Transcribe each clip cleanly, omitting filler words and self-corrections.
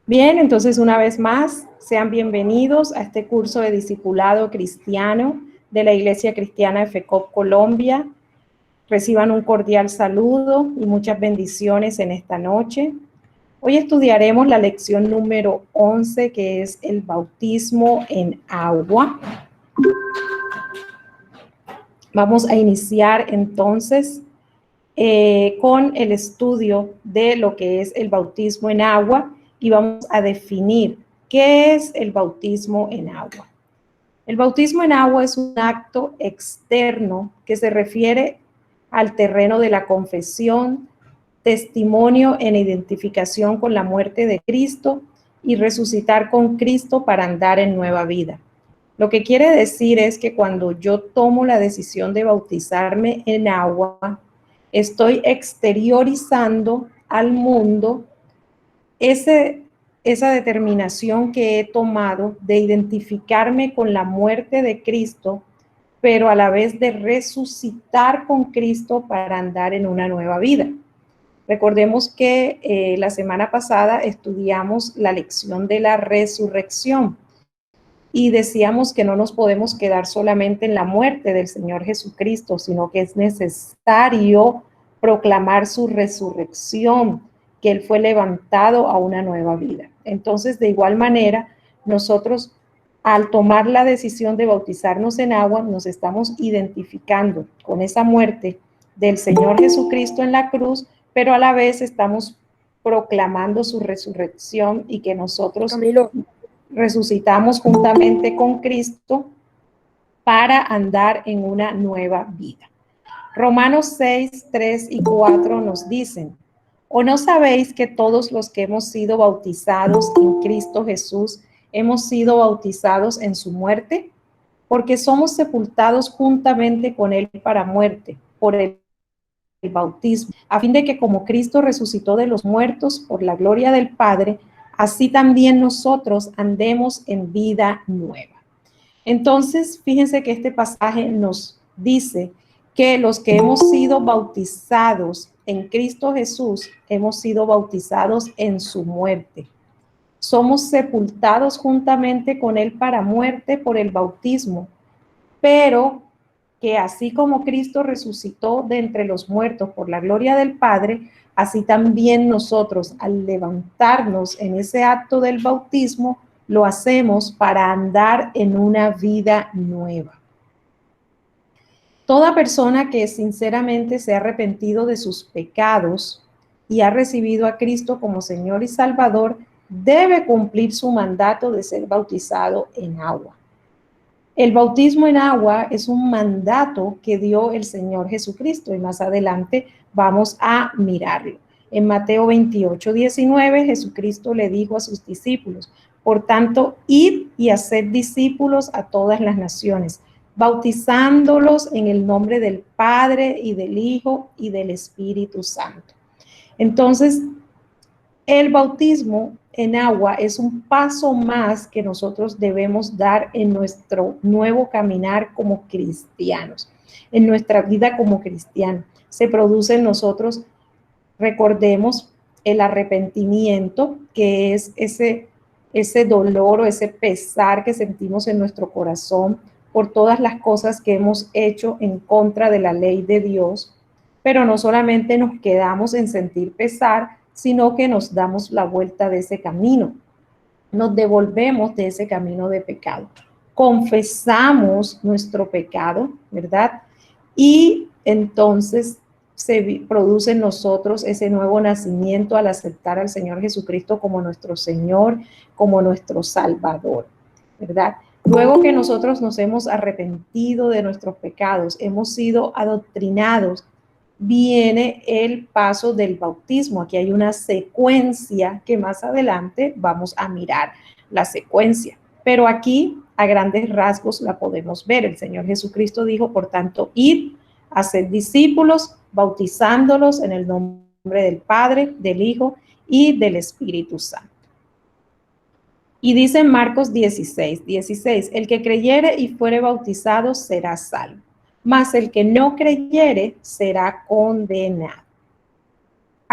Bien, entonces una vez más, sean bienvenidos a este curso de discipulado cristiano de la Iglesia Cristiana de FECOP Colombia. Reciban un cordial saludo y muchas bendiciones en esta noche. Hoy estudiaremos la lección número 11, que es el bautismo en agua. Vamos a iniciar entonces con el estudio de lo que es el bautismo en agua y vamos a definir qué es el bautismo en agua. El bautismo en agua es un acto externo que se refiere al terreno de la confesión, testimonio en identificación con la muerte de Cristo y resucitar con Cristo para andar en nueva vida. Lo que quiere decir es que cuando yo tomo la decisión de bautizarme en agua, estoy exteriorizando al mundo esa determinación que he tomado de identificarme con la muerte de Cristo, pero a la vez de resucitar con Cristo para andar en una nueva vida. Recordemos que la semana pasada estudiamos la lección de la resurrección y decíamos que no nos podemos quedar solamente en la muerte del Señor Jesucristo, sino que es necesario proclamar su resurrección, que Él fue levantado a una nueva vida. Entonces, de igual manera, nosotros al tomar la decisión de bautizarnos en agua, nos estamos identificando con esa muerte del Señor Jesucristo en la cruz, pero a la vez estamos proclamando su resurrección y que nosotros resucitamos juntamente con Cristo para andar en una nueva vida. Romanos 6, 3 y 4 nos dicen: ¿o no sabéis que todos los que hemos sido bautizados en Cristo Jesús hemos sido bautizados en su muerte? Porque somos sepultados juntamente con él para muerte, por el bautismo, a fin de que como Cristo resucitó de los muertos por la gloria del Padre, así también nosotros andemos en vida nueva. Entonces, fíjense que este pasaje nos dice que los que hemos sido bautizados en Cristo Jesús, hemos sido bautizados en su muerte. Somos sepultados juntamente con él para muerte por el bautismo, pero que así como Cristo resucitó de entre los muertos por la gloria del Padre, así también nosotros al levantarnos en ese acto del bautismo, lo hacemos para andar en una vida nueva. Toda persona que sinceramente se ha arrepentido de sus pecados y ha recibido a Cristo como Señor y Salvador, debe cumplir su mandato de ser bautizado en agua. El bautismo en agua es un mandato que dio el Señor Jesucristo y más adelante vamos a mirarlo. En Mateo 28, 19, Jesucristo le dijo a sus discípulos: por tanto, id y haced discípulos a todas las naciones, bautizándolos en el nombre del Padre y del Hijo y del Espíritu Santo. Entonces, el bautismo en agua es un paso más que nosotros debemos dar en nuestro nuevo caminar como cristianos, en nuestra vida como cristianos. Se produce en nosotros, recordemos, el arrepentimiento, que es ese dolor o ese pesar que sentimos en nuestro corazón por todas las cosas que hemos hecho en contra de la ley de Dios. Pero no solamente nos quedamos en sentir pesar, sino que nos damos la vuelta de ese camino, nos devolvemos de ese camino de pecado, confesamos nuestro pecado, ¿verdad? Y entonces se produce en nosotros ese nuevo nacimiento al aceptar al Señor Jesucristo como nuestro Señor, como nuestro Salvador, ¿verdad? Luego que nosotros nos hemos arrepentido de nuestros pecados, hemos sido adoctrinados, viene el paso del bautismo. Aquí hay una secuencia que más adelante vamos a mirar la secuencia, pero aquí a grandes rasgos la podemos ver. El Señor Jesucristo dijo: por tanto, id, haced discípulos, bautizándolos en el nombre del Padre, del Hijo y del Espíritu Santo. Y dice en Marcos 16, 16, el que creyere y fuere bautizado será salvo, mas el que no creyere será condenado.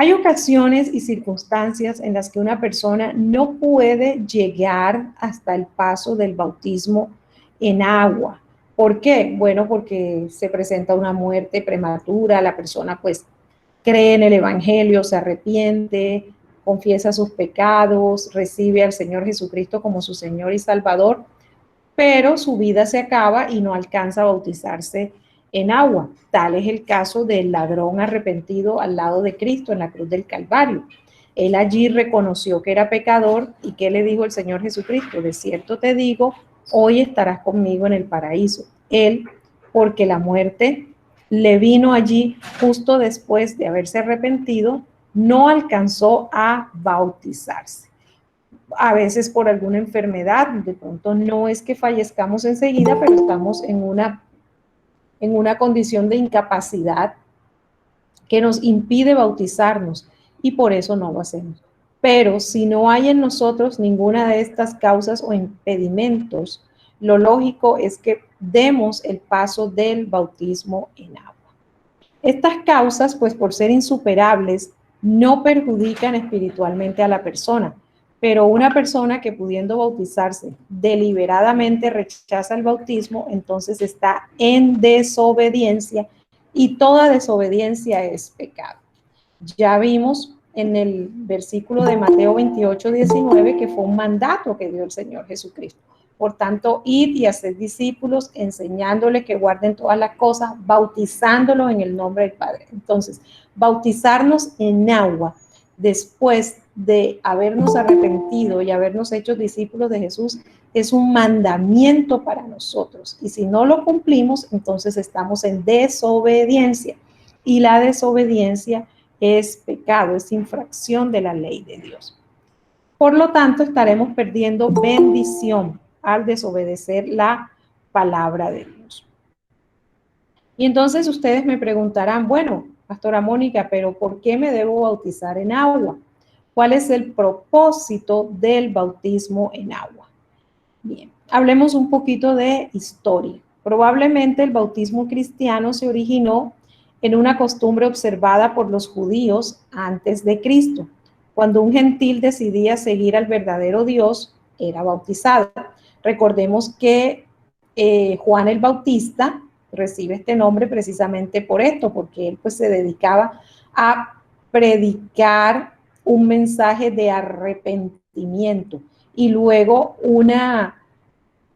Hay ocasiones y circunstancias en las que una persona no puede llegar hasta el paso del bautismo en agua. ¿Por qué? Bueno, porque se presenta una muerte prematura, la persona pues cree en el Evangelio, se arrepiente, confiesa sus pecados, recibe al Señor Jesucristo como su Señor y Salvador, pero su vida se acaba y no alcanza a bautizarse en agua. Tal es el caso del ladrón arrepentido al lado de Cristo en la cruz del Calvario. Él allí reconoció que era pecador y ¿qué le dijo el Señor Jesucristo? De cierto te digo, hoy estarás conmigo en el paraíso. Él, porque la muerte le vino allí justo después de haberse arrepentido, no alcanzó a bautizarse. A veces por alguna enfermedad, de pronto no es que fallezcamos enseguida, pero estamos en una condición de incapacidad que nos impide bautizarnos y por eso no lo hacemos. Pero si no hay en nosotros ninguna de estas causas o impedimentos, lo lógico es que demos el paso del bautismo en agua. Estas causas, pues por ser insuperables, no perjudican espiritualmente a la persona, pero una persona que pudiendo bautizarse deliberadamente rechaza el bautismo, entonces está en desobediencia y toda desobediencia es pecado. Ya vimos en el versículo de Mateo 28:19 que fue un mandato que dio el Señor Jesucristo. Por tanto, id y haced discípulos, enseñándoles que guarden todas las cosas, bautizándolos en el nombre del Padre. Entonces, bautizarnos en agua después de habernos arrepentido y habernos hecho discípulos de Jesús es un mandamiento para nosotros. Y si no lo cumplimos, entonces estamos en desobediencia. Y la desobediencia es pecado, es infracción de la ley de Dios. Por lo tanto, estaremos perdiendo bendición al desobedecer la palabra de Dios. Y entonces ustedes me preguntarán, bueno, Pastora Mónica, pero ¿por qué me debo bautizar en agua? ¿Cuál es el propósito del bautismo en agua? Bien, hablemos un poquito de historia. Probablemente el bautismo cristiano se originó en una costumbre observada por los judíos antes de Cristo. Cuando un gentil decidía seguir al verdadero Dios, era bautizado. Recordemos que Juan el Bautista recibe este nombre precisamente por esto, porque él pues se dedicaba a predicar un mensaje de arrepentimiento y luego una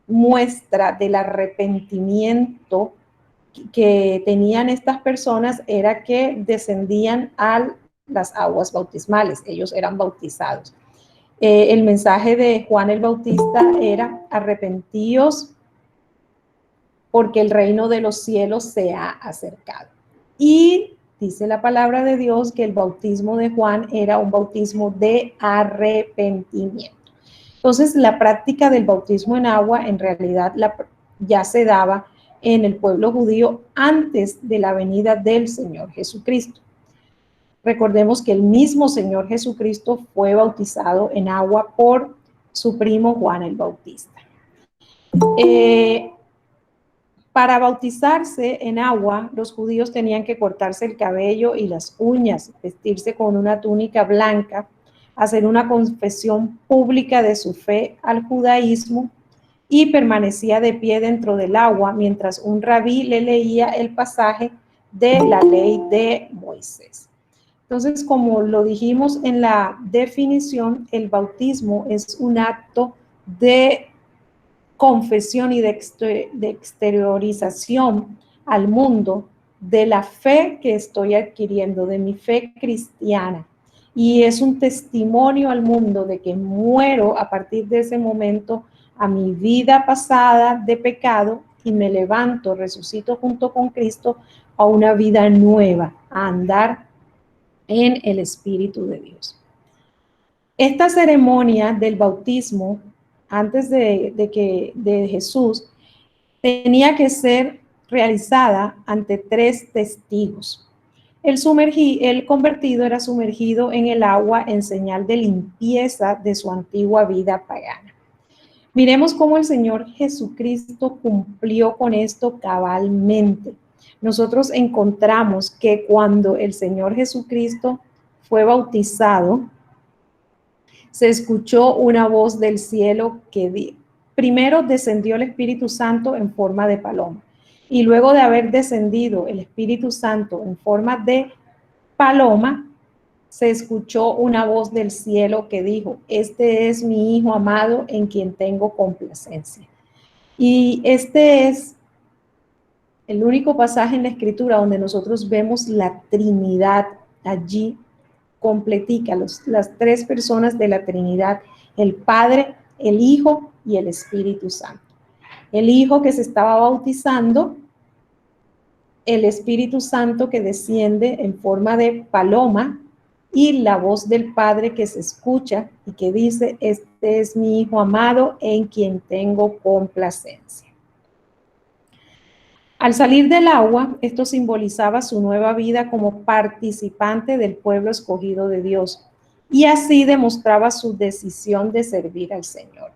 muestra del arrepentimiento que tenían estas personas era que descendían a las aguas bautismales, ellos eran bautizados. El mensaje de Juan el Bautista era: arrepentíos porque el reino de los cielos se ha acercado. Y dice la palabra de Dios que el bautismo de Juan era un bautismo de arrepentimiento. Entonces, la práctica del bautismo en agua en realidad ya se daba en el pueblo judío antes de la venida del Señor Jesucristo. Recordemos que el mismo Señor Jesucristo fue bautizado en agua por su primo Juan el Bautista. Para bautizarse en agua, los judíos tenían que cortarse el cabello y las uñas, vestirse con una túnica blanca, hacer una confesión pública de su fe al judaísmo y permanecía de pie dentro del agua mientras un rabí le leía el pasaje de la ley de Moisés. Entonces, como lo dijimos en la definición, el bautismo es un acto de confesión y de exteriorización al mundo de la fe que estoy adquiriendo, de mi fe cristiana. Y es un testimonio al mundo de que muero a partir de ese momento a mi vida pasada de pecado y me levanto, resucito junto con Cristo a una vida nueva, a andar en el Espíritu de Dios. Esta ceremonia del bautismo antes de Jesús tenía que ser realizada ante 3 testigos. El convertido era sumergido en el agua en señal de limpieza de su antigua vida pagana. Miremos cómo el Señor Jesucristo cumplió con esto cabalmente. Nosotros encontramos que cuando el Señor Jesucristo fue bautizado, se escuchó una voz del cielo que primero descendió el Espíritu Santo en forma de paloma, y luego de haber descendido el Espíritu Santo en forma de paloma, se escuchó una voz del cielo que dijo: este es mi Hijo amado en quien tengo complacencia. Y este es el único pasaje en la Escritura donde nosotros vemos la Trinidad allí completica, las tres personas de la Trinidad: el Padre, el Hijo y el Espíritu Santo. El Hijo que se estaba bautizando, el Espíritu Santo que desciende en forma de paloma, y la voz del Padre que se escucha y que dice: este es mi Hijo amado en quien tengo complacencia. Al salir del agua, esto simbolizaba su nueva vida como participante del pueblo escogido de Dios, y así demostraba su decisión de servir al Señor.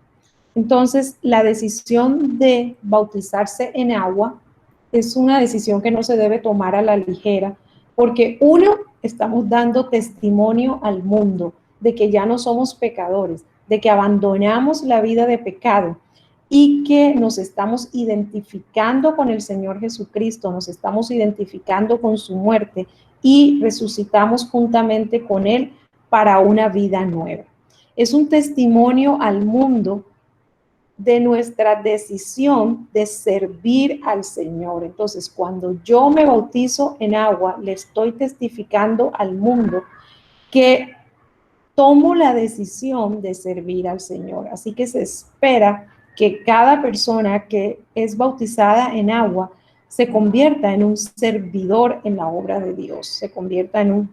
Entonces, la decisión de bautizarse en agua es una decisión que no se debe tomar a la ligera, porque uno, estamos dando testimonio al mundo de que ya no somos pecadores, de que abandonamos la vida de pecado y que nos estamos identificando con el Señor Jesucristo, nos estamos identificando con su muerte y resucitamos juntamente con Él para una vida nueva. Es un testimonio al mundo de nuestra decisión de servir al Señor. Entonces, cuando yo me bautizo en agua, le estoy testificando al mundo que tomo la decisión de servir al Señor. Así que se espera que cada persona que es bautizada en agua se convierta en un servidor en la obra de Dios, se convierta en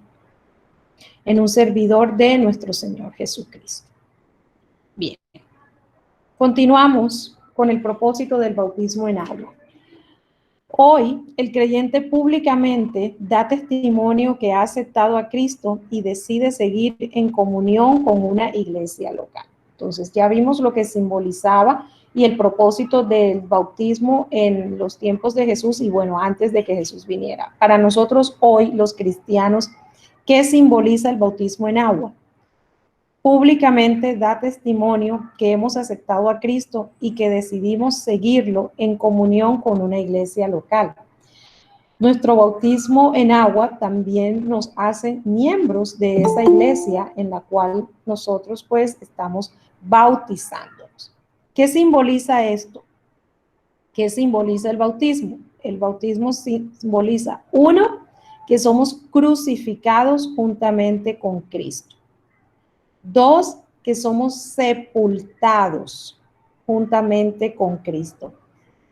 un servidor de nuestro Señor Jesucristo. Bien. Continuamos con el propósito del bautismo en agua. Hoy, el creyente públicamente da testimonio que ha aceptado a Cristo y decide seguir en comunión con una iglesia local. Entonces, ya vimos lo que simbolizaba y el propósito del bautismo en los tiempos de Jesús y, bueno, antes de que Jesús viniera. Para nosotros hoy, los cristianos, ¿qué simboliza el bautismo en agua? Públicamente da testimonio que hemos aceptado a Cristo y que decidimos seguirlo en comunión con una iglesia local. Nuestro bautismo en agua también nos hace miembros de esa iglesia en la cual nosotros pues estamos bautizándonos. ¿Qué simboliza esto? ¿Qué simboliza el bautismo? El bautismo simboliza, uno, que somos crucificados juntamente con Cristo. Dos, que somos sepultados juntamente con Cristo.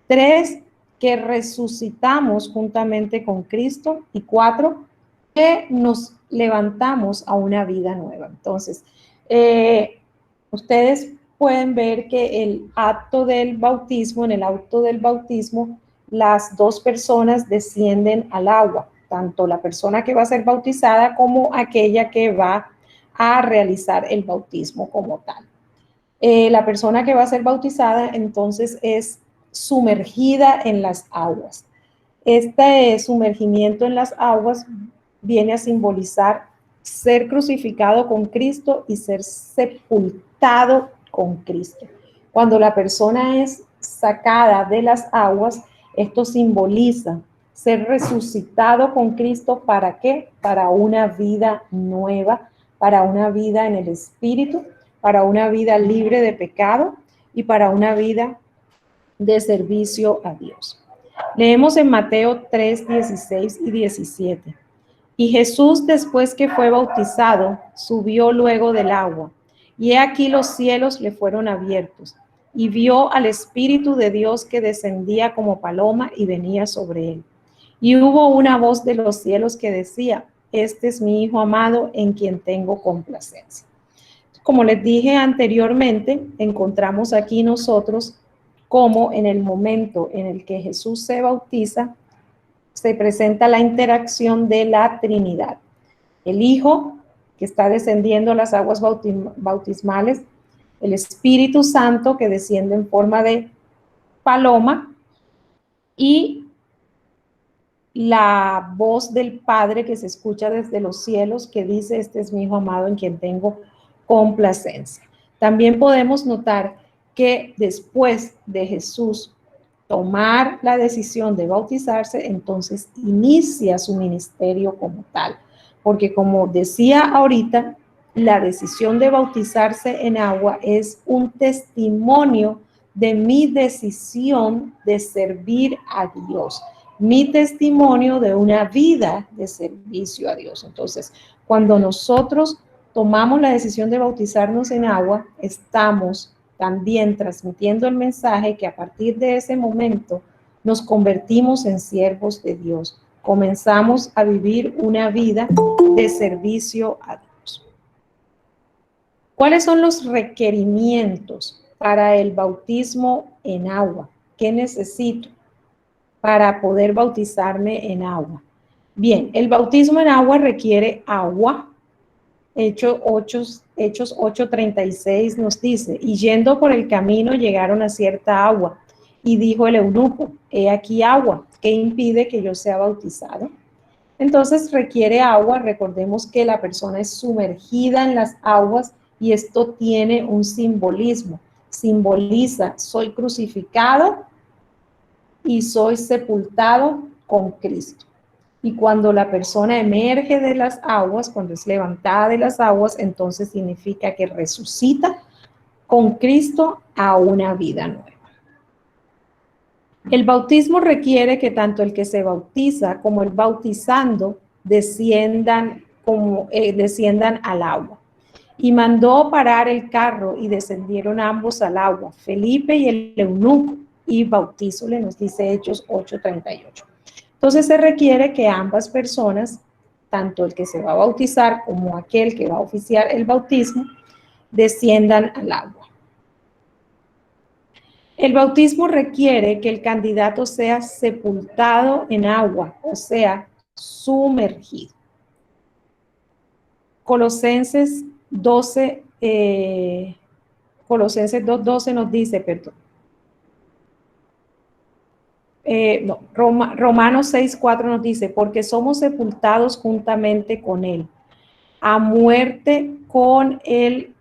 Tres, que resucitamos juntamente con Cristo. Y cuatro, que nos levantamos a una vida nueva. Entonces, ustedes pueden ver que el acto del bautismo, en el acto del bautismo, las dos personas descienden al agua, tanto la persona que va a ser bautizada como aquella que va a realizar el bautismo como tal. La persona que va a ser bautizada entonces es sumergida en las aguas. Este sumergimiento en las aguas viene a simbolizar ser crucificado con Cristo y ser sepultado con Cristo. Cuando la persona es sacada de las aguas, esto simboliza ser resucitado con Cristo. ¿Para qué? Para una vida nueva, para una vida en el Espíritu, para una vida libre de pecado y para una vida de servicio a Dios. Leemos en Mateo 3, 16 y 17. Y Jesús, después que fue bautizado, subió luego del agua, y he aquí los cielos le fueron abiertos, y vio al Espíritu de Dios que descendía como paloma y venía sobre él. Y hubo una voz de los cielos que decía: este es mi Hijo amado en quien tengo complacencia. Como les dije anteriormente, encontramos aquí nosotros cómo en el momento en el que Jesús se bautiza, se presenta la interacción de la Trinidad. El Hijo, que está descendiendo a las aguas bautismales, el Espíritu Santo, que desciende en forma de paloma, y la voz del Padre que se escucha desde los cielos, que dice: este es mi Hijo amado en quien tengo complacencia. También podemos notar que después de Jesús tomar la decisión de bautizarse, entonces inicia su ministerio como tal. Porque como decía ahorita, la decisión de bautizarse en agua es un testimonio de mi decisión de servir a Dios, mi testimonio de una vida de servicio a Dios. Entonces, cuando nosotros tomamos la decisión de bautizarnos en agua, estamos también transmitiendo el mensaje que a partir de ese momento nos convertimos en siervos de Dios. Comenzamos a vivir una vida de servicio a Dios. ¿Cuáles son los requerimientos para el bautismo en agua? ¿Qué necesito para poder bautizarme en agua? Bien, el bautismo en agua requiere agua. Hechos 8:36 nos dice: y yendo por el camino llegaron a cierta agua, y dijo el eunuco: he aquí agua, ¿qué impide que yo sea bautizado? Entonces requiere agua. Recordemos que la persona es sumergida en las aguas y esto tiene un simbolismo. Simboliza: soy crucificado y soy sepultado con Cristo. Y cuando la persona emerge de las aguas, cuando es levantada de las aguas, entonces significa que resucita con Cristo a una vida nueva. El bautismo requiere que tanto el que se bautiza como el bautizando desciendan al agua. Y mandó parar el carro y descendieron ambos al agua, Felipe y el eunuco, y bautízole, nos dice Hechos 8:38. Entonces se requiere que ambas personas, tanto el que se va a bautizar como aquel que va a oficiar el bautismo, desciendan al agua. El bautismo requiere que el candidato sea sepultado en agua, o sea, sumergido. Colosenses 2:12 nos dice, Romanos 6:4 nos dice: porque somos sepultados juntamente con él, a muerte con el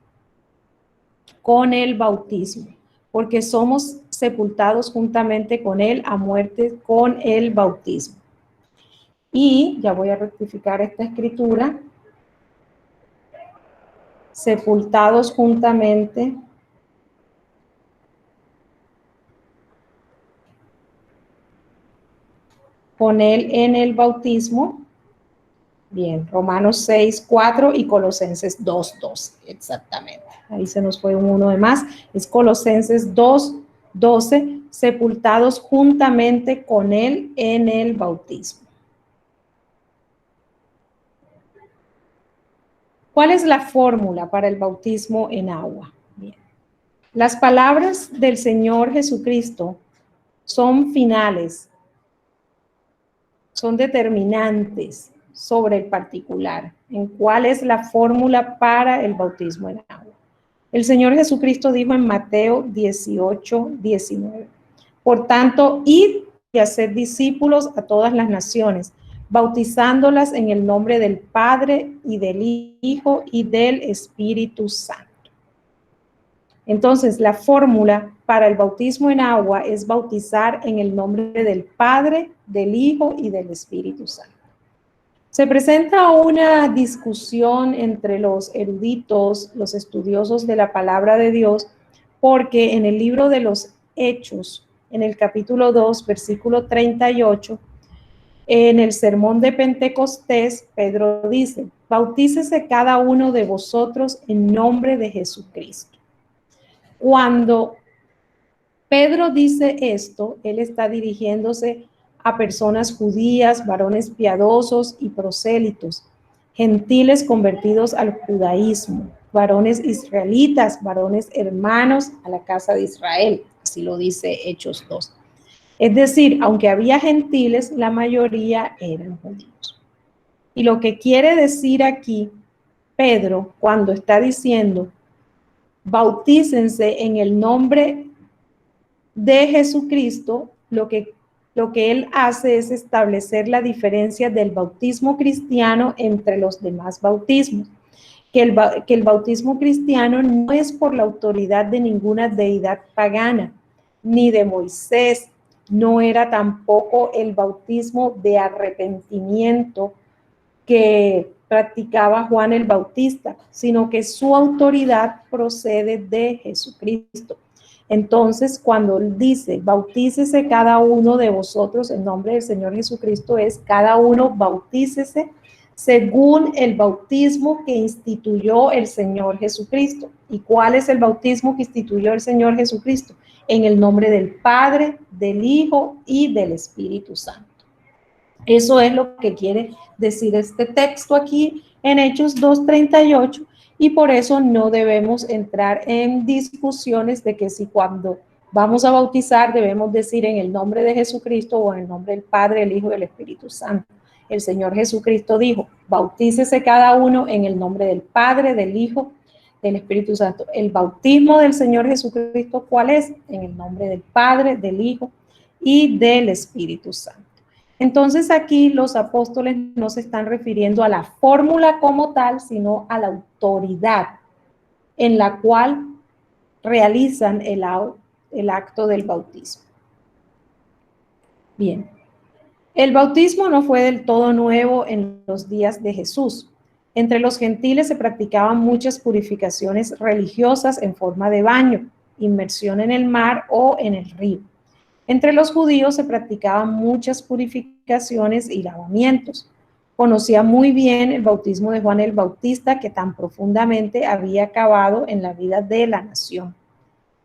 bautismo, porque somos sepultados juntamente con él a muerte con el bautismo. Y ya voy a rectificar esta escritura: sepultados juntamente con él en el bautismo. Bien, Romanos 6:4 y Colosenses 2:12, exactamente. Ahí se nos fue uno de más. Es Colosenses 2:12, sepultados juntamente con él en el bautismo. ¿Cuál es la fórmula para el bautismo en agua? Bien. Las palabras del Señor Jesucristo son finales, son determinantes sobre el particular, en cuál es la fórmula para el bautismo en agua. El Señor Jesucristo dijo en Mateo 18:19: por tanto, id y hacer discípulos a todas las naciones, bautizándolas en el nombre del Padre y del Hijo y del Espíritu Santo. Entonces, la fórmula para el bautismo en agua es bautizar en el nombre del Padre, del Hijo y del Espíritu Santo. Se presenta una discusión entre los eruditos, los estudiosos de la palabra de Dios, porque en el libro de los Hechos, en el capítulo 2, versículo 38, en el sermón de Pentecostés, Pedro dice: bautícese cada uno de vosotros en nombre de Jesucristo. Cuando Pedro dice esto, él está dirigiéndose a personas judías, varones piadosos y prosélitos, gentiles convertidos al judaísmo, varones israelitas, varones hermanos a la casa de Israel, así lo dice Hechos 2. Es decir, aunque había gentiles, la mayoría eran judíos. Y lo que quiere decir aquí Pedro cuando está diciendo: bautícense en el nombre de Jesucristo, lo que lo que él hace es establecer la diferencia del bautismo cristiano entre los demás bautismos. Que el bautismo cristiano no es por la autoridad de ninguna deidad pagana, ni de Moisés, no era tampoco el bautismo de arrepentimiento que practicaba Juan el Bautista, sino que su autoridad procede de Jesucristo. Entonces, cuando él dice, bautícese cada uno de vosotros en nombre del Señor Jesucristo, es cada uno bautícese según el bautismo que instituyó el Señor Jesucristo. ¿Y cuál es el bautismo que instituyó el Señor Jesucristo? En el nombre del Padre, del Hijo y del Espíritu Santo. Eso es lo que quiere decir este texto aquí en Hechos 2:38, y por eso no debemos entrar en discusiones de que si cuando vamos a bautizar debemos decir en el nombre de Jesucristo o en el nombre del Padre, el Hijo y del Espíritu Santo. El Señor Jesucristo dijo, bautícese cada uno en el nombre del Padre, del Hijo, del Espíritu Santo. El bautismo del Señor Jesucristo, ¿cuál es? En el nombre del Padre, del Hijo y del Espíritu Santo. Entonces aquí los apóstoles no se están refiriendo a la fórmula como tal, sino a la autoridad en la cual realizan el acto del bautismo. Bien, el bautismo no fue del todo nuevo en los días de Jesús. Entre los gentiles se practicaban muchas purificaciones religiosas en forma de baño, inmersión en el mar o en el río. Entre los judíos se practicaban muchas purificaciones y lavamientos. Conocía muy bien el bautismo de Juan el Bautista, que tan profundamente había acabado en la vida de la nación.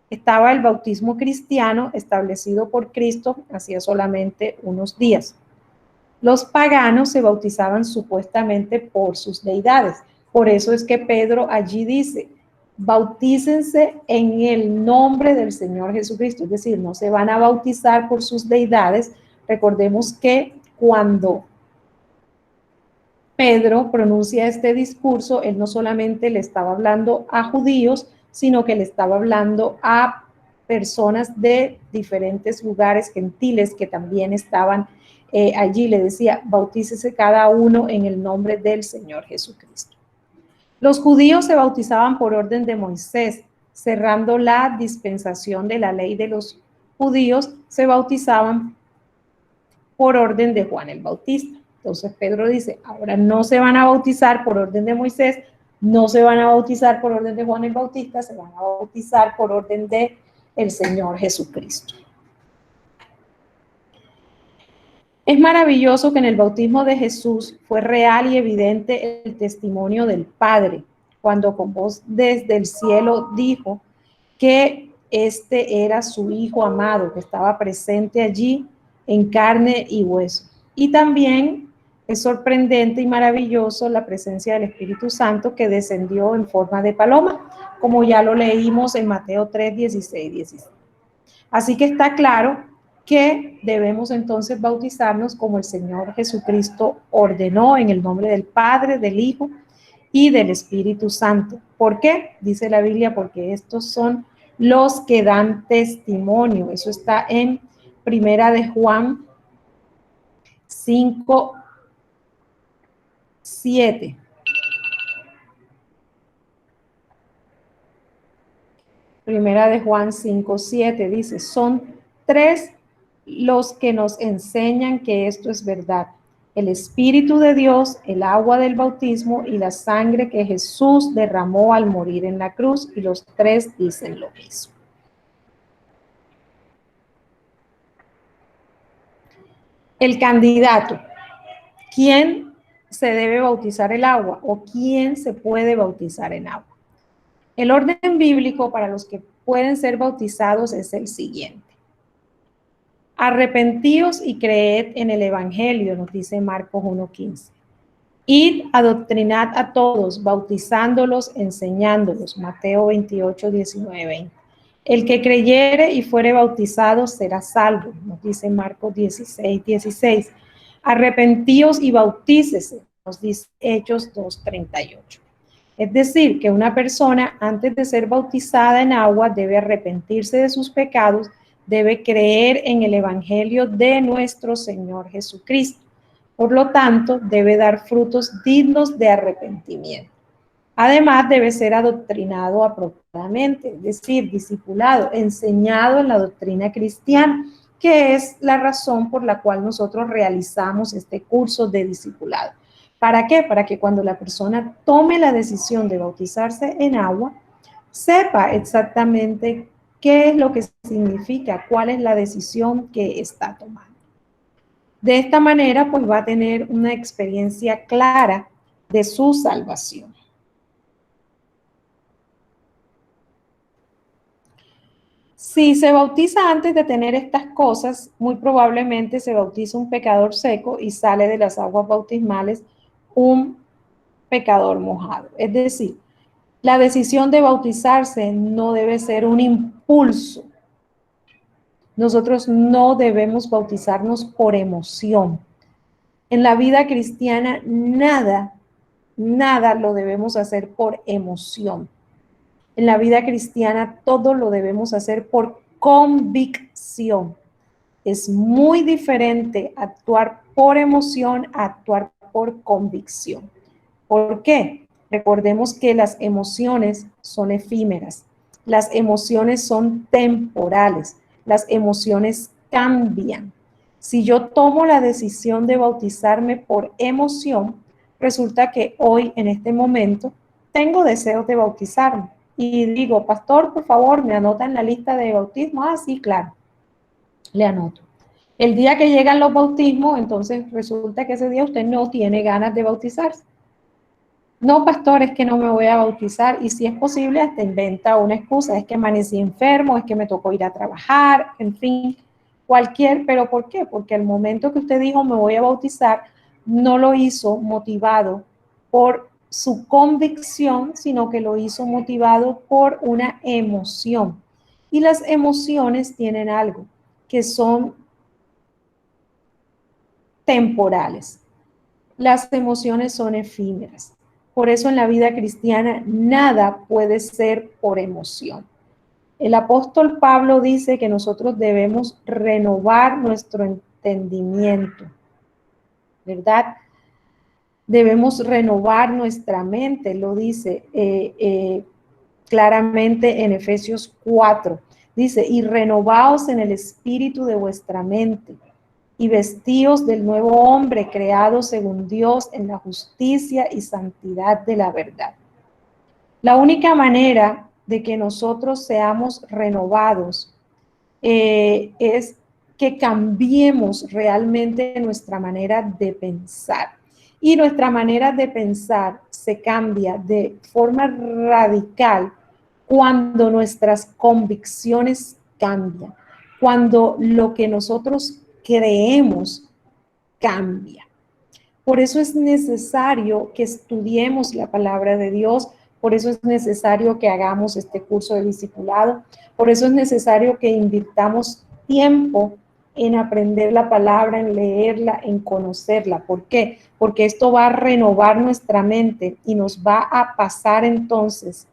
Estaba el bautismo cristiano establecido por Cristo hacía solamente unos días. Los paganos se bautizaban supuestamente por sus deidades. Por eso es que Pedro allí dice, bautícense en el nombre del Señor Jesucristo. Es decir, no se van a bautizar por sus deidades. Recordemos que cuando Pedro pronuncia este discurso, él no solamente le estaba hablando a judíos, sino que le estaba hablando a personas de diferentes lugares gentiles que también estaban allí. Le decía, bautícese cada uno en el nombre del Señor Jesucristo. Los judíos se bautizaban por orden de Moisés, cerrando la dispensación de la ley de los judíos, se bautizaban por orden de Juan el Bautista. Entonces Pedro dice, ahora no se van a bautizar por orden de Moisés, no se van a bautizar por orden de Juan el Bautista, se van a bautizar por orden de el Señor Jesucristo. Es maravilloso que en el bautismo de Jesús fue real y evidente el testimonio del Padre, cuando con voz desde el cielo dijo que este era su Hijo amado, que estaba presente allí en carne y hueso. Y también es sorprendente y maravilloso la presencia del Espíritu Santo que descendió en forma de paloma, como ya lo leímos en Mateo 3, 16, 16. Así que está claro que debemos entonces bautizarnos como el Señor Jesucristo ordenó, en el nombre del Padre, del Hijo y del Espíritu Santo. ¿Por qué? Dice la Biblia, porque estos son los que dan testimonio. Eso está en Primera de Juan 5, 7. Primera de Juan 5, 7 dice, son tres los que nos enseñan que esto es verdad. El Espíritu de Dios, el agua del bautismo y la sangre que Jesús derramó al morir en la cruz, y los tres dicen lo mismo. El candidato. ¿Quién se debe bautizar el agua o quién se puede bautizar en agua? El orden bíblico para los que pueden ser bautizados es el siguiente. Arrepentíos y creed en el Evangelio, nos dice Marcos 1:15. Id, adoctrinad a todos, bautizándolos, enseñándolos, Mateo 28, 19, 20. El que creyere y fuere bautizado será salvo, nos dice Marcos 16, 16. Arrepentíos y bautícese, nos dice Hechos 2, 38. Es decir, que una persona antes de ser bautizada en agua debe arrepentirse de sus pecados, debe creer en el Evangelio de nuestro Señor Jesucristo. Por lo tanto, debe dar frutos dignos de arrepentimiento. Además, debe ser adoctrinado apropiadamente, es decir, discipulado, enseñado en la doctrina cristiana, que es la razón por la cual nosotros realizamos este curso de discipulado. ¿Para qué? Para que cuando la persona tome la decisión de bautizarse en agua, sepa exactamente qué es lo que significa, cuál es la decisión que está tomando. De esta manera, pues va a tener una experiencia clara de su salvación. Si se bautiza antes de tener estas cosas, muy probablemente se bautiza un pecador seco y sale de las aguas bautismales un pecador mojado. Es decir, la decisión de bautizarse no debe ser un impulso. Nosotros no debemos bautizarnos por emoción. En la vida cristiana, nada lo debemos hacer por emoción. En la vida cristiana, todo lo debemos hacer por convicción. Es muy diferente actuar por emoción a actuar por convicción. ¿Por qué? Recordemos que las emociones son efímeras, las emociones son temporales, las emociones cambian. Si yo tomo la decisión de bautizarme por emoción, resulta que hoy, en este momento, tengo deseos de bautizarme. Y digo, pastor, por favor, me anota en la lista de bautismo. Ah, sí, claro, le anoto. El día que llegan los bautismos, entonces resulta que ese día usted no tiene ganas de bautizarse. No, pastor, es que no me voy a bautizar. Y si es posible, hasta inventa una excusa. Es que amanecí enfermo, es que me tocó ir a trabajar, en fin, cualquier. ¿Pero por qué? Porque al momento que usted dijo me voy a bautizar, no lo hizo motivado por su convicción, sino que lo hizo motivado por una emoción. Y las emociones tienen algo, que son temporales. Las emociones son efímeras. Por eso en la vida cristiana nada puede ser por emoción. El apóstol Pablo dice que nosotros debemos renovar nuestro entendimiento, ¿verdad? Debemos renovar nuestra mente, lo dice claramente en Efesios 4. Dice, y renovaos en el espíritu de vuestra mente y vestíos del nuevo hombre creado según Dios en la justicia y santidad de la verdad. La única manera de que nosotros seamos renovados es que cambiemos realmente nuestra manera de pensar. Y nuestra manera de pensar se cambia de forma radical cuando nuestras convicciones cambian, cuando lo que nosotros creemos cambia. Por eso es necesario que estudiemos la palabra de Dios, por eso es necesario que hagamos este curso de discipulado, por eso es necesario que invirtamos tiempo en aprender la palabra, en leerla, en conocerla. ¿Por qué? Porque esto va a renovar nuestra mente y nos va a pasar entonces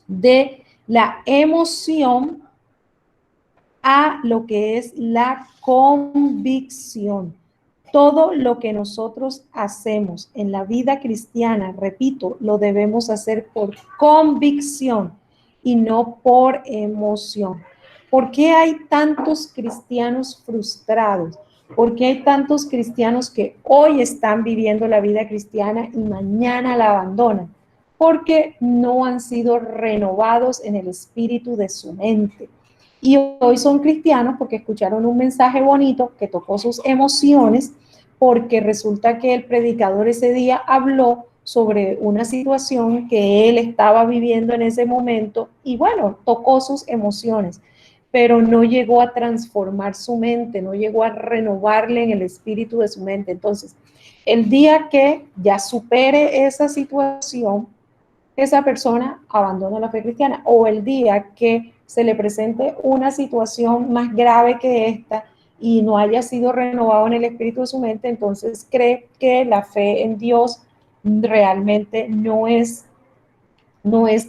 de la emoción a lo que es la convicción. Todo lo que nosotros hacemos en la vida cristiana, repito, lo debemos hacer por convicción y no por emoción. ¿Por qué hay tantos cristianos frustrados? ¿Por qué hay tantos cristianos que hoy están viviendo la vida cristiana y mañana la abandonan? Porque no han sido renovados en el espíritu de su mente. Y hoy son cristianos porque escucharon un mensaje bonito que tocó sus emociones, porque resulta que el predicador ese día habló sobre una situación que él estaba viviendo en ese momento y bueno, tocó sus emociones, pero no llegó a transformar su mente, no llegó a renovarle en el espíritu de su mente. Entonces, el día que ya supere esa situación, esa persona abandona la fe cristiana, o el día que se le presente una situación más grave que esta y no haya sido renovado en el espíritu de su mente, entonces cree que la fe en Dios realmente no es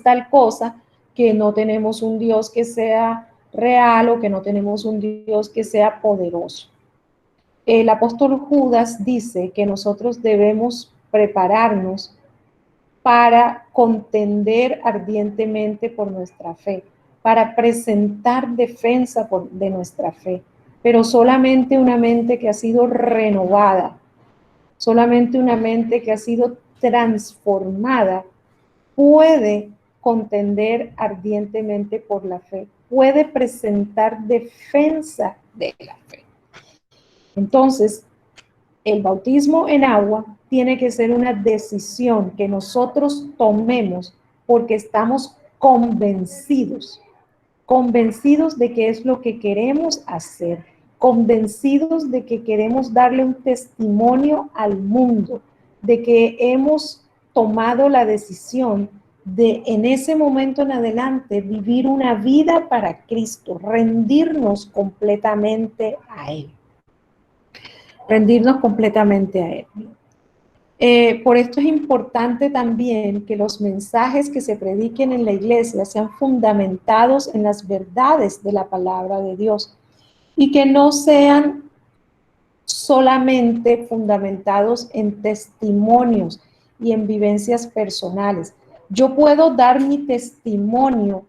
tal cosa, que no tenemos un Dios que sea real o que no tenemos un Dios que sea poderoso. El apóstol Judas dice que nosotros debemos prepararnos para contender ardientemente por nuestra fe, para presentar defensa de nuestra fe, pero solamente una mente que ha sido renovada, solamente una mente que ha sido transformada puede contender ardientemente por la fe, puede presentar defensa de la fe. Entonces, el bautismo en agua tiene que ser una decisión que nosotros tomemos porque estamos convencidos de que es lo que queremos hacer, convencidos de que queremos darle un testimonio al mundo, de que hemos tomado la decisión de en ese momento en adelante vivir una vida para Cristo, rendirnos completamente a Él. Rendirnos completamente a Él. Por esto es importante también que los mensajes que se prediquen en la iglesia sean fundamentados en las verdades de la palabra de Dios y que no sean solamente fundamentados en testimonios y en vivencias personales. Yo puedo dar mi testimonio,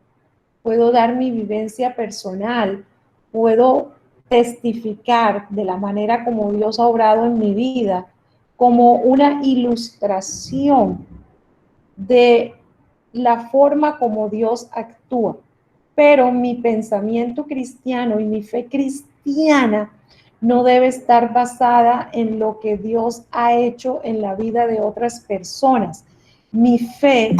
puedo dar mi vivencia personal, puedo testificar de la manera como Dios ha obrado en mi vida, como una ilustración de la forma como Dios actúa. Pero mi pensamiento cristiano y mi fe cristiana no debe estar basada en lo que Dios ha hecho en la vida de otras personas. Mi fe,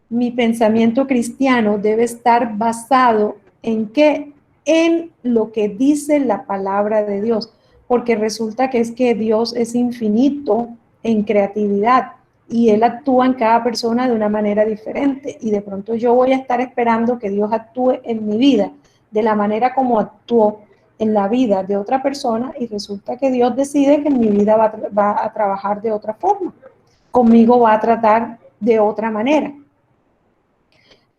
mi pensamiento cristiano debe estar basado ¿en qué? En lo que dice la palabra de Dios, porque resulta que es que Dios es infinito en creatividad y Él actúa en cada persona de una manera diferente y de pronto yo voy a estar esperando que Dios actúe en mi vida de la manera como actuó en la vida de otra persona y resulta que Dios decide que en mi vida va a trabajar de otra forma, conmigo va a tratar de otra manera.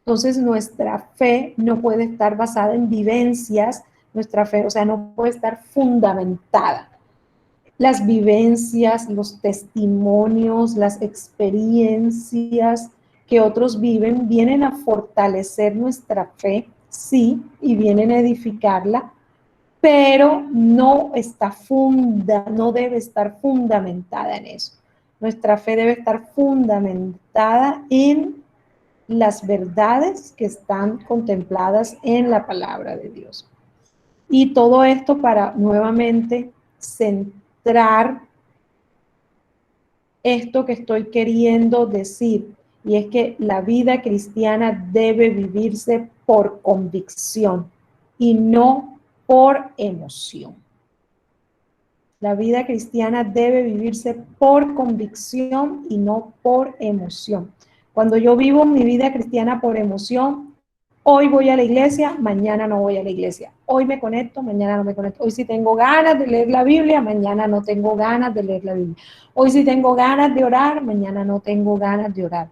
Entonces nuestra fe no puede estar basada en vivencias, nuestra fe, o sea, no puede estar fundamentada. Las vivencias, los testimonios, las experiencias que otros viven vienen a fortalecer nuestra fe, sí, y vienen a edificarla, pero no debe estar fundamentada en eso. Nuestra fe debe estar fundamentada en las verdades que están contempladas en la palabra de Dios. Y todo esto para nuevamente centrar esto que estoy queriendo decir, y es que la vida cristiana debe vivirse por convicción y no por emoción. La vida cristiana debe vivirse por convicción y no por emoción. Cuando yo vivo mi vida cristiana por emoción, hoy voy a la iglesia, mañana no voy a la iglesia. Hoy me conecto, mañana no me conecto. Hoy sí tengo ganas de leer la Biblia, mañana no tengo ganas de leer la Biblia. Hoy sí tengo ganas de orar, mañana no tengo ganas de orar.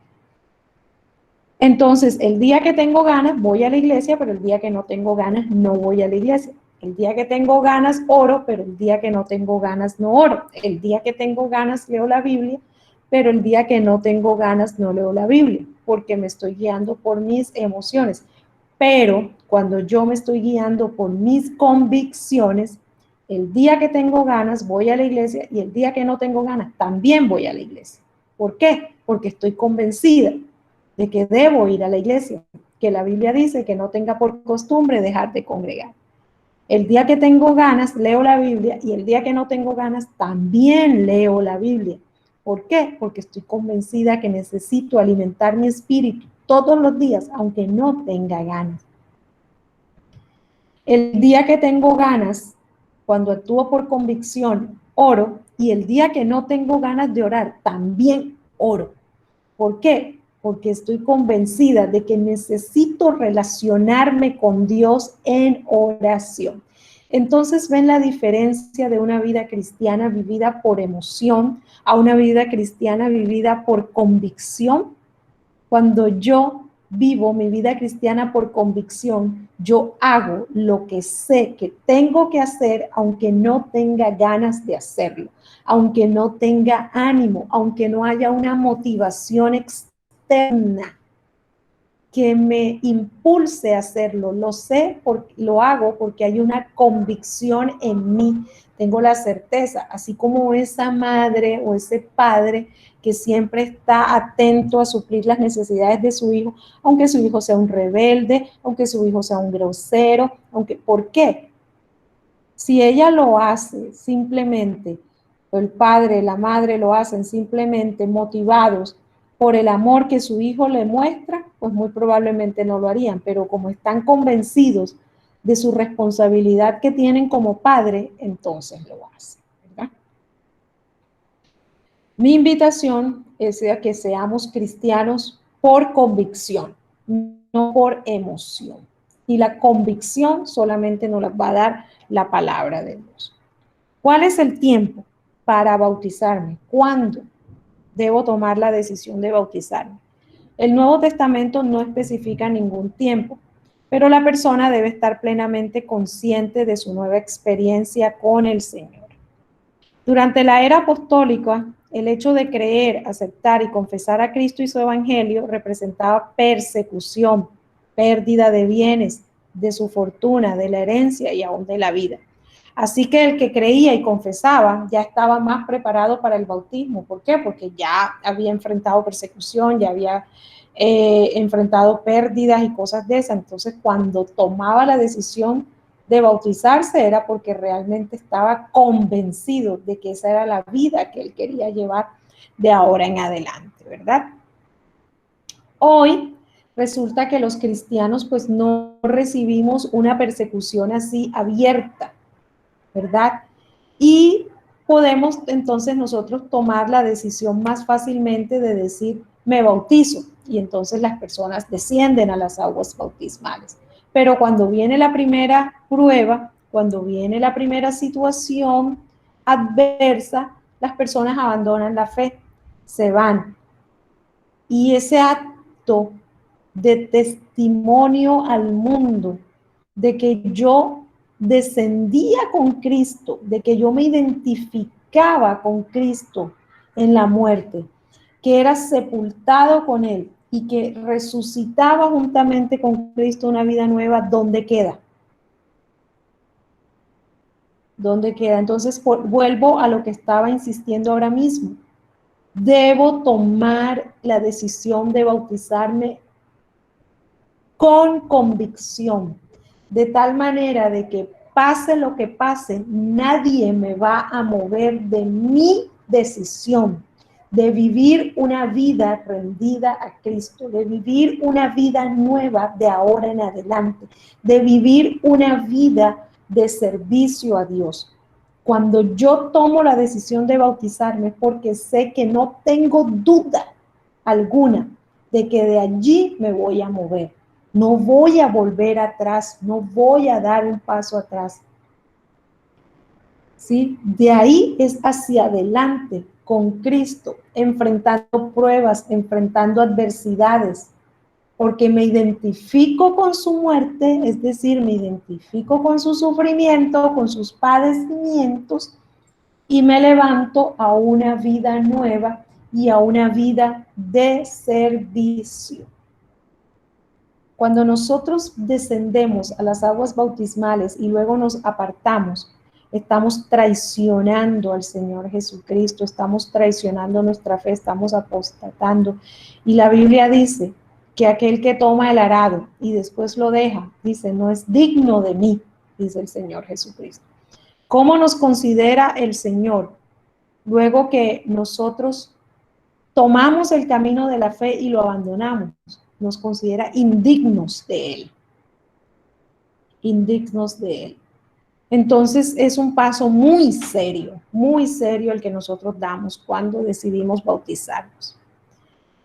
Entonces, el día que tengo ganas, voy a la iglesia, pero el día que no tengo ganas, no voy a la iglesia. El día que tengo ganas, oro, pero el día que no tengo ganas, no oro. El día que tengo ganas, leo la Biblia, pero el día que no tengo ganas, no leo la Biblia, porque me estoy guiando por mis emociones. Pero cuando yo me estoy guiando por mis convicciones, el día que tengo ganas, voy a la iglesia, y el día que no tengo ganas, también voy a la iglesia. ¿Por qué? Porque estoy convencida de que debo ir a la iglesia, que la Biblia dice que no tenga por costumbre dejar de congregar. El día que tengo ganas, leo la Biblia, y el día que no tengo ganas, también leo la Biblia. ¿Por qué? Porque estoy convencida que necesito alimentar mi espíritu todos los días, aunque no tenga ganas. El día que tengo ganas, cuando actúo por convicción, oro, y el día que no tengo ganas de orar, también oro. ¿Por qué? Porque estoy convencida de que necesito relacionarme con Dios en oración. Entonces, ven la diferencia de una vida cristiana vivida por emoción a una vida cristiana vivida por convicción. Cuando yo vivo mi vida cristiana por convicción, yo hago lo que sé que tengo que hacer, aunque no tenga ganas de hacerlo, aunque no tenga ánimo, aunque no haya una motivación externa que me impulse a hacerlo. Lo sé, lo hago porque hay una convicción en mí. Tengo la certeza, así como esa madre o ese padre que siempre está atento a suplir las necesidades de su hijo, aunque su hijo sea un rebelde, aunque su hijo sea un grosero, ¿por qué? Si ella lo hace simplemente, o el padre, la madre lo hacen simplemente motivados por el amor que su hijo le muestra, pues muy probablemente no lo harían, pero como están convencidos de su responsabilidad que tienen como padre, entonces lo hacen, ¿verdad? Mi invitación es a que seamos cristianos por convicción, no por emoción. Y la convicción solamente nos la va a dar la palabra de Dios. ¿Cuál es el tiempo para bautizarme? ¿Cuándo debo tomar la decisión de bautizarme? El Nuevo Testamento no especifica ningún tiempo, pero la persona debe estar plenamente consciente de su nueva experiencia con el Señor. Durante la era apostólica, el hecho de creer, aceptar y confesar a Cristo y su evangelio representaba persecución, pérdida de bienes, de su fortuna, de la herencia y aún de la vida. Así que el que creía y confesaba ya estaba más preparado para el bautismo. ¿Por qué? Porque ya había enfrentado persecución, ya había enfrentado pérdidas y cosas de esas. Entonces, cuando tomaba la decisión de bautizarse era porque realmente estaba convencido de que esa era la vida que él quería llevar de ahora en adelante, ¿verdad? Hoy resulta que los cristianos pues no recibimos una persecución así abierta, ¿verdad? Y podemos entonces nosotros tomar la decisión más fácilmente de decir, me bautizo, y entonces las personas descienden a las aguas bautismales. Pero cuando viene la primera prueba, cuando viene la primera situación adversa, las personas abandonan la fe, se van. Y ese acto de testimonio al mundo de que yo descendía con Cristo, de que yo me identificaba con Cristo en la muerte, que era sepultado con Él y que resucitaba juntamente con Cristo una vida nueva, ¿dónde queda? ¿Dónde queda? Entonces vuelvo a lo que estaba insistiendo ahora mismo. Debo tomar la decisión de bautizarme con convicción, de tal manera de que pase lo que pase, nadie me va a mover de mi decisión de vivir una vida rendida a Cristo, de vivir una vida nueva de ahora en adelante, de vivir una vida de servicio a Dios. Cuando yo tomo la decisión de bautizarme, porque sé que no tengo duda alguna de que de allí me voy a mover. No voy a volver atrás, no voy a dar un paso atrás. ¿Sí? De ahí es hacia adelante con Cristo, enfrentando pruebas, enfrentando adversidades, porque me identifico con su muerte, es decir, me identifico con su sufrimiento, con sus padecimientos, y me levanto a una vida nueva y a una vida de servicio. Cuando nosotros descendemos a las aguas bautismales y luego nos apartamos, estamos traicionando al Señor Jesucristo, estamos traicionando nuestra fe, estamos apostatando. Y la Biblia dice que aquel que toma el arado y después lo deja, dice, no es digno de mí, dice el Señor Jesucristo. ¿Cómo nos considera el Señor luego que nosotros tomamos el camino de la fe y lo abandonamos? Nos considera indignos de Él. Indignos de Él. Entonces es un paso muy serio el que nosotros damos cuando decidimos bautizarnos.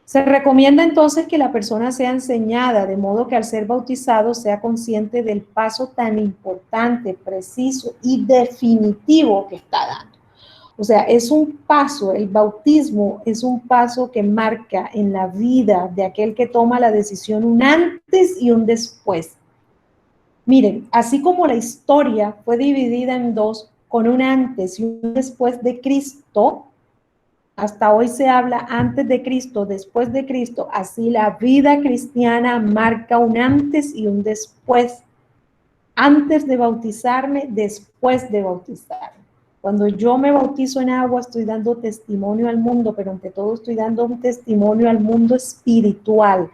Se recomienda entonces que la persona sea enseñada, de modo que al ser bautizado sea consciente del paso tan importante, preciso y definitivo que está dando. O sea, es un paso, el bautismo es un paso que marca en la vida de aquel que toma la decisión un antes y un después. Miren, así como la historia fue dividida en dos, con un antes y un después de Cristo, hasta hoy se habla antes de Cristo, después de Cristo, así la vida cristiana marca un antes y un después. Antes de bautizarme, después de bautizarme. Cuando yo me bautizo en agua, estoy dando testimonio al mundo, pero ante todo estoy dando un testimonio al mundo espiritual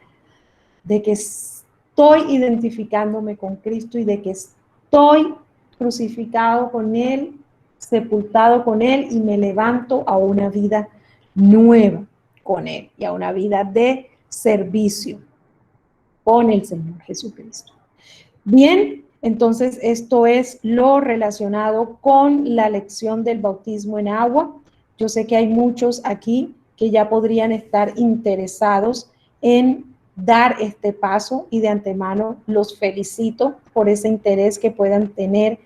de que estoy identificándome con Cristo y de que estoy crucificado con Él, sepultado con Él y me levanto a una vida nueva con Él y a una vida de servicio con el Señor Jesucristo. Bien, entonces esto es lo relacionado con la lección del bautismo en agua. Yo sé que hay muchos aquí que ya podrían estar interesados en dar este paso y de antemano los felicito por ese interés que puedan tener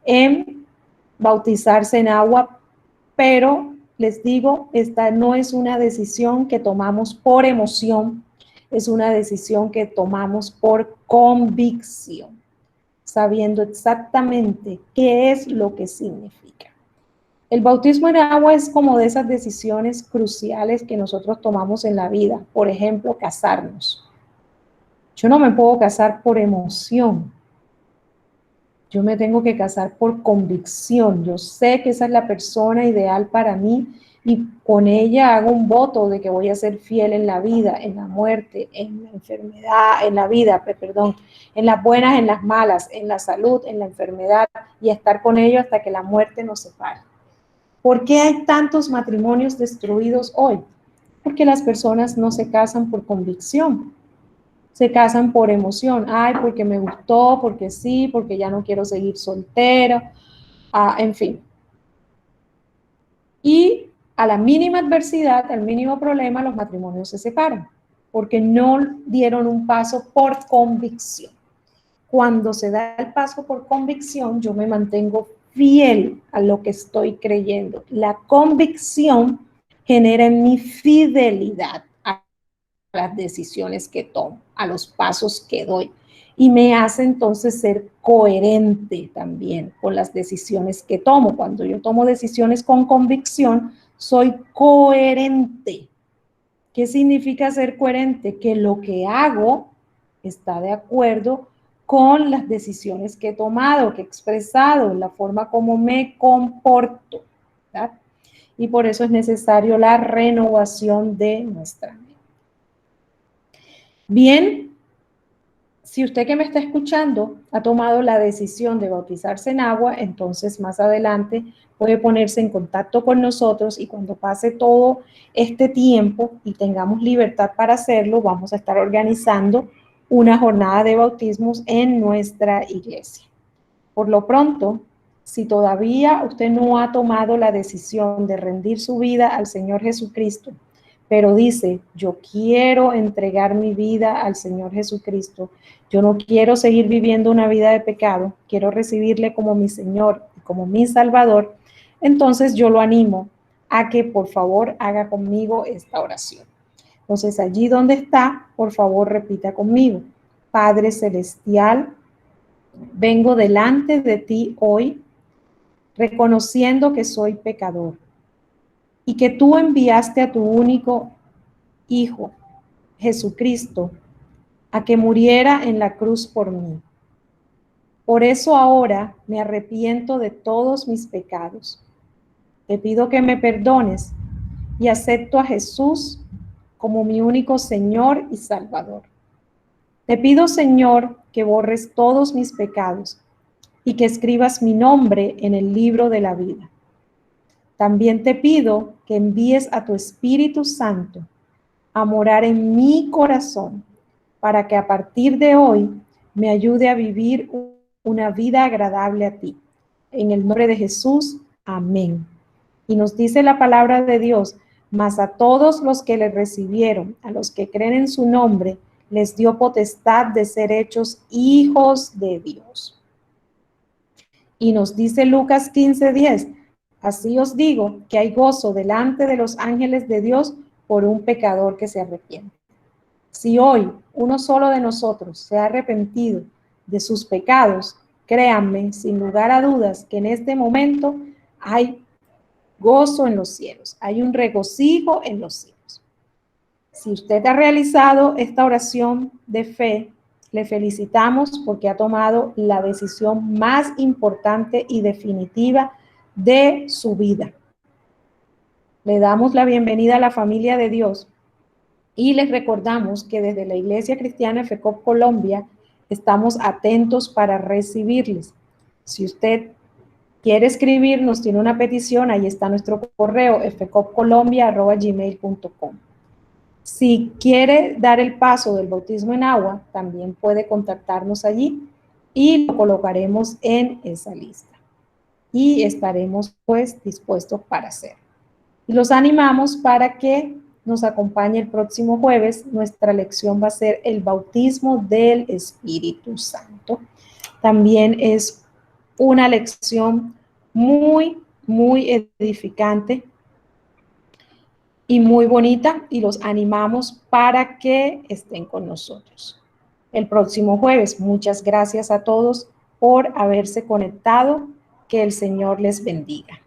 en bautizarse en agua, pero les digo, esta no es una decisión que tomamos por emoción, es una decisión que tomamos por convicción, sabiendo exactamente qué es lo que significa. El bautismo en agua es como de esas decisiones cruciales que nosotros tomamos en la vida. Por ejemplo, casarnos. Yo no me puedo casar por emoción. Yo me tengo que casar por convicción. Yo sé que esa es la persona ideal para mí y con ella hago un voto de que voy a ser fiel en la vida, en la muerte, en la enfermedad, en la vida, perdón, en las buenas, en las malas, en la salud, en la enfermedad y estar con ellos hasta que la muerte nos separe. ¿Por qué hay tantos matrimonios destruidos hoy? Porque las personas no se casan por convicción. Se casan por emoción, ay, porque me gustó, porque sí, porque ya no quiero seguir soltera, en fin. Y a la mínima adversidad, al mínimo problema, los matrimonios se separan, porque no dieron un paso por convicción. Cuando se da el paso por convicción, yo me mantengo fiel a lo que estoy creyendo. La convicción genera en mi fidelidad a las decisiones que tomo, a los pasos que doy. Y me hace entonces ser coherente también con las decisiones que tomo. Cuando yo tomo decisiones con convicción, soy coherente. ¿Qué significa ser coherente? Que lo que hago está de acuerdo con las decisiones que he tomado, que he expresado, la forma como me comporto, ¿verdad? Y por eso es necesario la renovación de nuestra mente. Bien, si usted que me está escuchando ha tomado la decisión de bautizarse en agua, entonces más adelante puede ponerse en contacto con nosotros y cuando pase todo este tiempo y tengamos libertad para hacerlo, vamos a estar organizando una jornada de bautismos en nuestra iglesia. Por lo pronto, si todavía usted no ha tomado la decisión de rendir su vida al Señor Jesucristo, pero dice, yo quiero entregar mi vida al Señor Jesucristo, yo no quiero seguir viviendo una vida de pecado, quiero recibirle como mi Señor y como mi Salvador, entonces yo lo animo a que por favor haga conmigo esta oración. Entonces allí donde está, por favor repita conmigo. Padre Celestial, vengo delante de ti hoy reconociendo que soy pecador y que tú enviaste a tu único Hijo, Jesucristo, a que muriera en la cruz por mí. Por eso ahora me arrepiento de todos mis pecados. Te pido que me perdones y acepto a Jesús como mi único Señor y Salvador. Te pido, Señor, que borres todos mis pecados y que escribas mi nombre en el libro de la vida. También te pido que envíes a tu Espíritu Santo a morar en mi corazón para que a partir de hoy me ayude a vivir una vida agradable a ti. En el nombre de Jesús, amén. Y nos dice la palabra de Dios, mas a todos los que le recibieron, a los que creen en su nombre, les dio potestad de ser hechos hijos de Dios. Y nos dice Lucas 15:10, Así os digo que hay gozo delante de los ángeles de Dios por un pecador que se arrepiente. Si hoy uno solo de nosotros se ha arrepentido de sus pecados, créanme, sin lugar a dudas, que en este momento hay gozo en los cielos, hay un regocijo en los cielos. Si usted ha realizado esta oración de fe, le felicitamos porque ha tomado la decisión más importante y definitiva de su vida. Le damos la bienvenida a la familia de Dios y les recordamos que desde la Iglesia Cristiana FECOP Colombia estamos atentos para recibirles. Si usted quiere escribirnos, tiene una petición, ahí está nuestro correo, fcopcolombia@gmail.com. Si quiere dar el paso del bautismo en agua, también puede contactarnos allí y lo colocaremos en esa lista. Y estaremos pues dispuestos para hacerlo. Y los animamos para que nos acompañe el próximo jueves. Nuestra lección va a ser el bautismo del Espíritu Santo. También es una lección muy, muy edificante y muy bonita y los animamos para que estén con nosotros el próximo jueves. Muchas gracias a todos por haberse conectado. Que el Señor les bendiga.